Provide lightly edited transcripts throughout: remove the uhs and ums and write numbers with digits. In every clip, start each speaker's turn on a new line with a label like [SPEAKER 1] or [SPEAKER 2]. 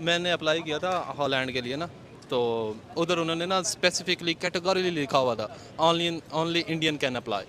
[SPEAKER 1] मैंने अप्लाई किया था हॉलैंड के लिए ना, तो उधर उन्होंने ना स्पेसिफिकली कैटेगोरी लिखा हुआ था, only Indian can apply,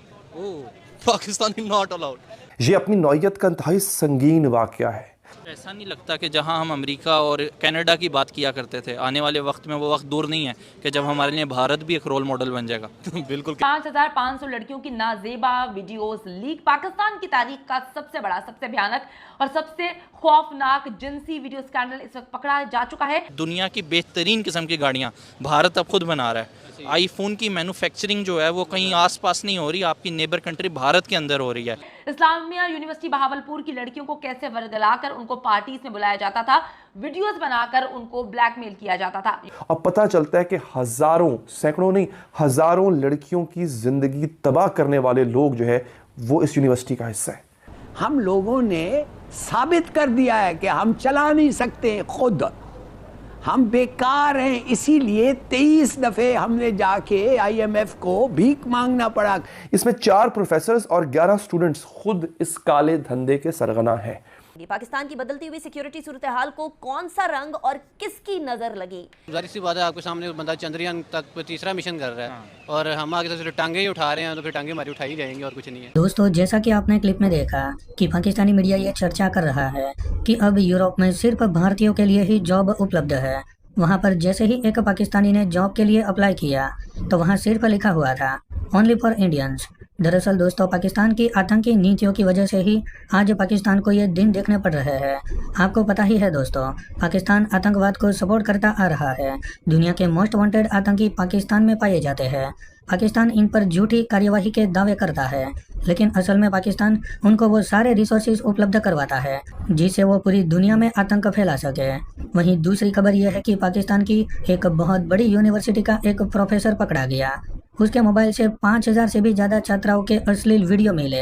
[SPEAKER 1] Pakistani not allowed.
[SPEAKER 2] ये अपनी नौइयत का इंतहाई संगीन वाक़या है।
[SPEAKER 3] ऐसा नहीं लगता कि जहां हम अमेरिका और कनाडा की बात किया करते थे, आने वाले वक्त में वो वक्त दूर नहीं है कि जब हमारे लिए भारत भी एक रोल मॉडल बन जाएगा।
[SPEAKER 1] बिल्कुल।
[SPEAKER 4] 5,500 लड़कियों की नाजेबा वीडियोस लीक। पाकिस्तान की तारीख का सबसे बड़ा, सबसे भयानक और सबसे खौफनाक जिनसी वीडियो स्कैंडल इस वक्त पकड़ा जा चुका है।
[SPEAKER 3] दुनिया की बेहतरीन किस्म की गाड़ियाँ भारत अब खुद बना रहा है। आईफोन की मैन्युफैक्चरिंग जो है वो कहीं आसपास नहीं हो रही, आपकी नेबर कंट्री भारत के अंदर हो रही है।
[SPEAKER 4] इस्लामिया यूनिवर्सिटी बहावलपुर की लड़कियों को कैसे वर्गलाकर उनको पार्टीज में बुलाया जाता था, वीडियोस बनाकर उनको ब्लैकमेल किया जाता था।
[SPEAKER 2] अब पता चलता है कि हजारों, सैकड़ों नहीं, हजारों लड़कियों की जिंदगी तबाह करने वाले लोग जो है वो इस यूनिवर्सिटी का हिस्सा है।
[SPEAKER 5] हम लोगों ने साबित कर दिया है कि हम चला नहीं सकते खुद, हम बेकार हैं, इसीलिए 23 दफे हमने जाके IMF को भीख मांगना पड़ा।
[SPEAKER 2] इसमें 4 प्रोफेसर्स और 11 स्टूडेंट्स खुद इस काले धंधे के सरगना हैं।
[SPEAKER 6] पाकिस्तान की बदलती हुई सिक्योरिटी सूरत हाल को कौन सा रंग और किसकी नजर लगी?
[SPEAKER 7] जाहिर सी बात है, आपके सामने बंदा चंद्रयान तक तीसरा मिशन कर रहा है और हम आगे तो टांगे ही उठा रहे हैं, तो फिर टांगे हमारी उठाई जाएंगी और कुछ नहीं है।
[SPEAKER 8] दोस्तों, जैसा कि आपने क्लिप में देखा कि पाकिस्तानी मीडिया ये चर्चा कर रहा है कि अब यूरोप में सिर्फ भारतीयों के लिए ही जॉब उपलब्ध है। वहाँ पर जैसे ही एक पाकिस्तानी ने जॉब के लिए अप्लाई किया तो वहाँ सिर्फ लिखा हुआ था ओनली फॉर इंडियंस। दरअसल दोस्तों, पाकिस्तान की आतंकी नीतियों की वजह से ही आज पाकिस्तान को ये दिन देखने पड़ रहे हैं। आपको पता ही है दोस्तों, पाकिस्तान आतंकवाद को सपोर्ट करता आ रहा है। दुनिया के मोस्ट वांटेड आतंकी पाकिस्तान में पाए जाते हैं। पाकिस्तान इन पर झूठी कार्यवाही के दावे करता है, लेकिन असल में पाकिस्तान उनको वो सारे रिसोर्सेज उपलब्ध करवाता है जिससे वो पूरी दुनिया में आतंक फैला सके। वहीं दूसरी खबर यह है कि पाकिस्तान की एक बहुत बड़ी यूनिवर्सिटी का एक प्रोफेसर पकड़ा गया। उसके मोबाइल से 5,000 से भी ज्यादा छात्राओं के अश्लील वीडियो मिले।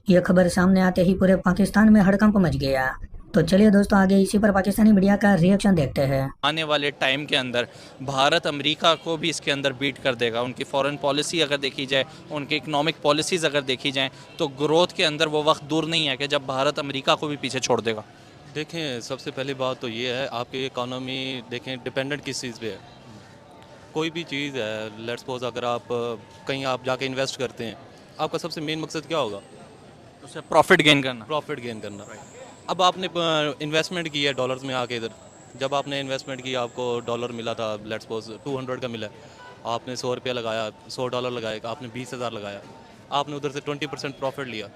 [SPEAKER 8] यह खबर सामने आते ही पूरे पाकिस्तान में हड़कंप मच गया। तो चलिए दोस्तों, आगे इसी पर पाकिस्तानी मीडिया का रिएक्शन देखते हैं।
[SPEAKER 3] आने वाले टाइम के अंदर भारत अमेरिका को भी इसके अंदर बीट कर देगा। उनकी फॉरेन पॉलिसी अगर देखी जाए, उनकी इकोनॉमिक पॉलिसीज़ अगर देखी जाए, तो ग्रोथ के अंदर वो वक्त दूर नहीं है कि जब भारत अमेरिका को भी पीछे छोड़ देगा।
[SPEAKER 1] देखें, सबसे पहली बात तो ये है, आपकी इकोनॉमी देखें डिपेंडेंट किस चीज़ पे है। कोई भी चीज़ है, लेट्स सपोज अगर आप कहीं आप जाके इन्वेस्ट करते हैं, आपका सबसे मेन मकसद क्या होगा?
[SPEAKER 3] उससे प्रॉफिट गेन करना।
[SPEAKER 1] प्रॉफिट गेन करना। अब आपने इन्वेस्टमेंट की है डॉलर्स में आके इधर, जब आपने इन्वेस्टमेंट की आपको डॉलर मिला था, लेट्स सपोज 200 का मिला, आपने 100 रुपया लगाया, $100 लगाया, आपने 20,000 लगाया, आपने उधर से 20% प्रॉफिट लिया।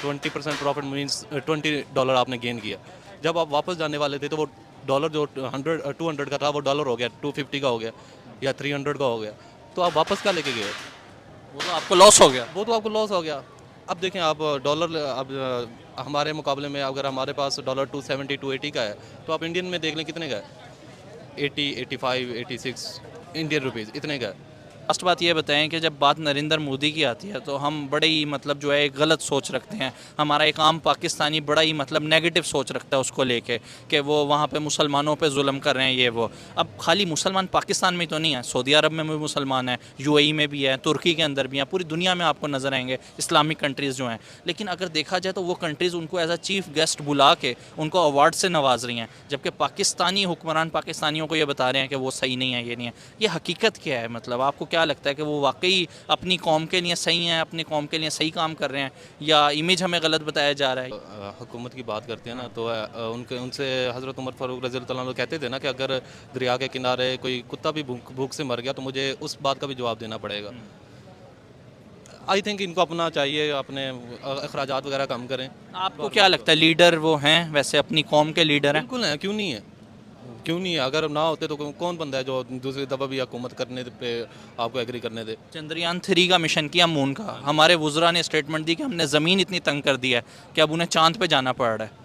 [SPEAKER 1] 20% प्रॉफिट मीन्स $20 आपने गेन किया। जब आप वापस जाने वाले थे तो वो डॉलर जो 200 का था वो डॉलर हो गया 250 का हो गया या 300 का हो गया, तो आप वापस क्या लेके गए?
[SPEAKER 3] वो तो आपको लॉस हो गया।
[SPEAKER 1] वो तो आपको लॉस हो गया। अब देखें, आप डॉलर अब हमारे मुकाबले में अगर हमारे पास डॉलर 270 280 का है, तो आप इंडियन में देख लें कितने का है? 80 85 86 इंडियन रुपीज़ इतने का है।
[SPEAKER 3] लास्ट बात ये बताएं कि जब बात नरेंद्र मोदी की आती है तो हम बड़े ही मतलब जो है एक गलत सोच रखते हैं। हमारा एक आम पाकिस्तानी बड़ा ही मतलब नेगेटिव सोच रखता है उसको लेके कि वो वहाँ पे मुसलमानों पे जुल्म कर रहे हैं, ये वो। अब खाली मुसलमान पाकिस्तान में तो नहीं है, सऊदी अरब में भी मुसलमान है, UAE में भी है, तुर्की के अंदर भी हैं, पूरी दुनिया में आपको नज़र आएंगे इस्लामिक कंट्रीज़ जो हैं। लेकिन अगर देखा जाए तो वो कंट्रीज़ उनको एज अ चीफ गेस्ट बुला के उनको अवार्ड से नवाज रही हैं, जबकि पाकिस्तानी हुक्मरान पाकिस्तानियों को ये बता रहे हैं कि वो सही नहीं है, ये नहीं है। ये हकीकत क्या है? मतलब आपको क्या लगता है कि वो वाकई अपनी कौम के लिए सही हैं, अपनी कौम के लिए सही काम कर रहे हैं, या इमेज हमें गलत बताया जा रहा है?
[SPEAKER 1] हुकूमत की बात करते हैं ना, तो उनसे हज़रत उमर फ़ारूक रज़ी अल्लाह अन्हु कहते थे ना कि अगर दरिया के किनारे कोई कुत्ता भी भूख से मर गया तो मुझे उस बात का भी जवाब देना पड़ेगा। आई थिंक इनको अपना चाहिए, अपने अखराजात वगैरह कम करें।
[SPEAKER 3] आपको क्या लगता है, लीडर वो हैं वैसे, अपनी कौम के लीडर हैं?
[SPEAKER 1] बिल्कुल हैं, क्यों नहीं है, क्यों नहीं है? अगर ना होते तो कौन बंदा है जो दूसरी दफ़ा भी हुकूमत करने पे आपको एग्री करने दे?
[SPEAKER 3] चंद्रयान 3 का मिशन किया मून का, हमारे वुज़रा ने स्टेटमेंट दी कि हमने ज़मीन इतनी तंग कर दी है कि अब उन्हें चांद पे जाना पड़ रहा है।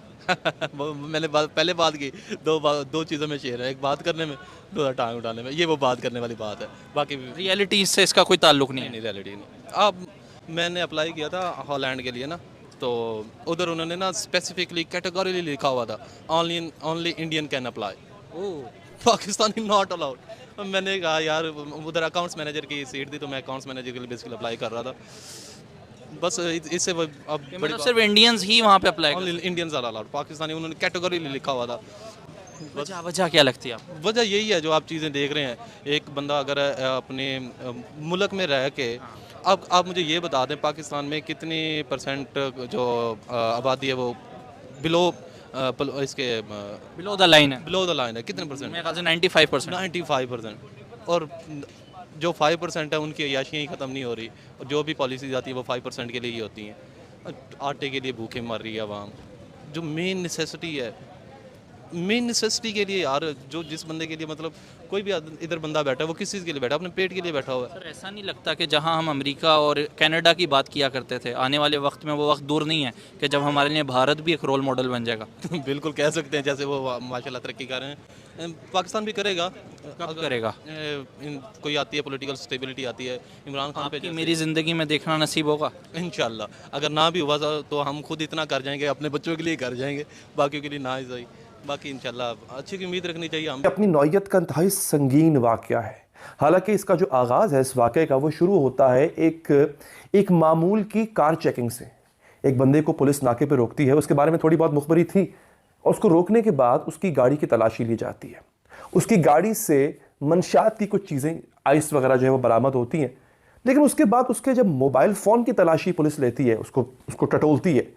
[SPEAKER 1] मैंने पहले बात की, दो चीज़ों में शेर है, एक बात करने में, दूसरा टांग उठाने में। ये वो बात करने वाली बात है, बाकी
[SPEAKER 3] रियलिटी से इसका कोई ताल्लुक नहीं है।
[SPEAKER 1] नहीं, रियलिटी नहीं। अब मैंने अप्लाई किया था हॉलैंड के लिए ना, तो उधर उन्होंने ना स्पेसिफिकली कैटेगोरी लिखा हुआ था, only Indian can apply, Pakistani not allowed. मैंने कहा यार, उधर अकाउंट्स मैनेजर की सीट थी तो मैं अकाउंट्स मैनेजर के लिए बेसिकली अप्लाई कर रहा था। बस इससे अब
[SPEAKER 3] मतलब सिर्फ इंडियंस ही वहाँ पे अप्लाई?
[SPEAKER 1] इंडियंस अलाउड, पाकिस्तानी उन्होंने कैटेगरी लिखा हुआ था।
[SPEAKER 3] वजह क्या लगती है आपको?
[SPEAKER 1] वजह यही है जो आप चीज़ें देख रहे हैं। एक बंदा अगर अपने मुल्क में रह के, अब आप मुझे ये बता दें पाकिस्तान में कितनी परसेंट जो आबादी है वो बिलो इसके
[SPEAKER 3] बिलो द लाइन है,
[SPEAKER 1] बिलो द लाइन है, कितने परसेंट?
[SPEAKER 3] मेरे ख्याल से 95%।
[SPEAKER 1] 95%। और जो 5% है उनकी अय्याशियाँ ही ख़त्म नहीं हो रही, और जो भी पॉलिसीज आती है वो 5% के लिए ही होती हैं। आटे के लिए भूखे मर रही है आवाम। जो मेन नेसेसिटी है, मेन नेसेसिटी के लिए यार, जो जिस बंदे के लिए मतलब कोई भी इधर बंदा बैठा है वो किस चीज़ के लिए बैठा है? अपने पेट के लिए बैठा हुआ है।
[SPEAKER 3] सर ऐसा नहीं लगता कि जहां हम अमेरिका और कनाडा की बात किया करते थे, आने वाले वक्त में वो वक्त दूर नहीं है कि जब हमारे लिए भारत भी एक रोल मॉडल बन जाएगा?
[SPEAKER 1] बिल्कुल कह सकते हैं, जैसे वो माशाल्लाह तरक्की कर रहे हैं, पाकिस्तान भी करेगा।
[SPEAKER 3] कब करेगा?
[SPEAKER 1] कोई आती है, पॉलिटिकल स्टेबिलिटी आती है, इमरान खान पे
[SPEAKER 3] कि मेरी ज़िंदगी में देखना नसीब होगा
[SPEAKER 1] इंशाल्लाह। अगर ना भी हुआ तो हम खुद इतना कर जाएंगे, अपने बच्चों के लिए कर जाएंगे, बाकियों के लिए ना ही सही। बाकी इंशाल्लाह अच्छी की उम्मीद रखनी चाहिए हम।
[SPEAKER 2] अपनी नौइयत का इंतहाई संगीन वाक़या है। हालांकि इसका जो आगाज़ है इस वाक़े का, वो शुरू होता है एक मामूल की कार चेकिंग से। एक बंदे को पुलिस नाके पे रोकती है, उसके बारे में थोड़ी बहुत मुखबरी थी, और उसको रोकने के बाद उसकी गाड़ी की तलाशी ली जाती है। उसकी गाड़ी से मंशात की कुछ चीज़ें, आइस वगैरह जो है वो बरामद होती हैं। लेकिन उसके बाद उसके जब मोबाइल फ़ोन की तलाशी पुलिस लेती है, उसको टटोलती है,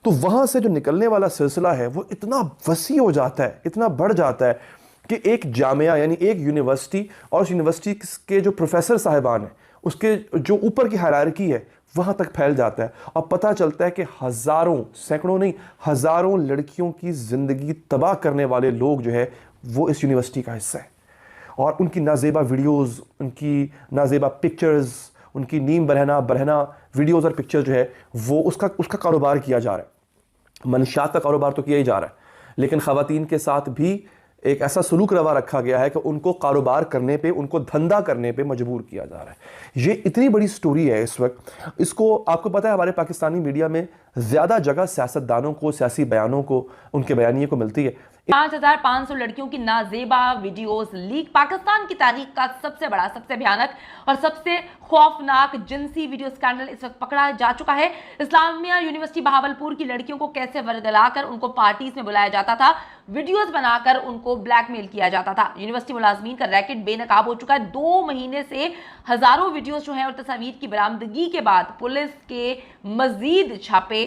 [SPEAKER 2] तो वहाँ से जो निकलने वाला सिलसिला है वो इतना वसी हो जाता है, इतना बढ़ जाता है कि एक जामिया यानी एक यूनिवर्सिटी, और उस यूनिवर्सिटी के जो प्रोफेसर साहिबान हैं उसके जो ऊपर की हायरार्की है वहाँ तक फैल जाता है। और पता चलता है कि हज़ारों, सैकड़ों नहीं, हज़ारों लड़कियों की ज़िंदगी तबाह करने वाले लोग जो है वो इस यूनिवर्सिटी का हिस्सा है। और उनकी नाजेबा वीडियोज़, उनकी नाजेबा पिक्चर्स, उनकी नीम बरहना वीडियोज़ और पिक्चर जो है वो उसका कारोबार किया जा रहा है। मंशात का कारोबार तो किया ही जा रहा है, लेकिन ख़वातीन के साथ भी एक ऐसा सलूक रवा रखा गया है कि उनको कारोबार करने पे, उनको धंधा करने पे मजबूर किया जा रहा है। ये इतनी बड़ी स्टोरी है इस वक्त। इसको आपको पता है हमारे पाकिस्तानी मीडिया में ज़्यादा जगह सियासतदानों को, सियासी बयानों को, उनके बयानिए को मिलती है।
[SPEAKER 4] 5,500 लड़कियों की नाजेबा वीडियोस लीक। पाकिस्तान की तारीख का सबसे बड़ा, सबसे भयानक और सबसे खौफनाक जिनसी वीडियो स्कैंडल इस वक्त पकड़ा जा चुका है। इस्लामिया यूनिवर्सिटी बहावलपुर की लड़कियों को कैसे वर्गलाकर उनको पार्टीज में बुलाया जाता था, वीडियोस बनाकर उनको ब्लैकमेल किया जाता था। यूनिवर्सिटी मुलाजमीन का रैकेट बेनकाब हो चुका है। 2 महीने से हजारों वीडियोस जो है और तस्वीर की बरामदगी के बाद पुलिस के मजीद छापे।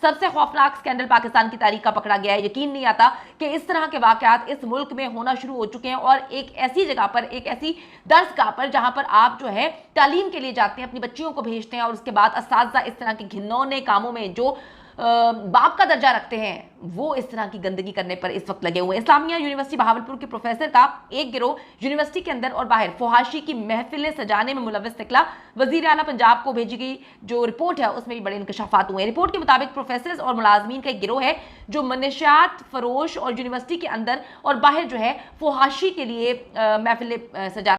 [SPEAKER 4] सबसे खौफनाक स्कैंडल पाकिस्तान की तारीख का पकड़ा गया है। यकीन नहीं आता कि इस तरह के वाकयात इस मुल्क में होना शुरू हो चुके हैं, और एक ऐसी जगह पर, एक ऐसी दर्सगाह पर जहां पर आप जो है तालीम के लिए जाते हैं, अपनी बच्चियों को भेजते हैं, और उसके बाद असातिज़ा इस तरह के घिनौने कामों में जो बाप का दर्जा रखते हैं वो इस तरह की गंदगी करने पर इस वक्त लगे हुए हैं। इस्लामिया यूनिवर्सिटी बहावलपुर के प्रोफेसर का एक गिरोह यूनिवर्सिटी के अंदर और बाहर फुहाशी की महफिलें सजाने में मुलव्वस निकला। वजीर आला पंजाब को भेजी गई जो रिपोर्ट है उसमें भी बड़े इंकशाफात हुए हैं। रिपोर्ट के मुताबिक प्रोफेसर और मुलाजमीन का एक गिरोह है जो मनशियात फरोश और यूनिवर्सिटी के अंदर और बाहर जो है फुहाशी के लिए महफिलें सजा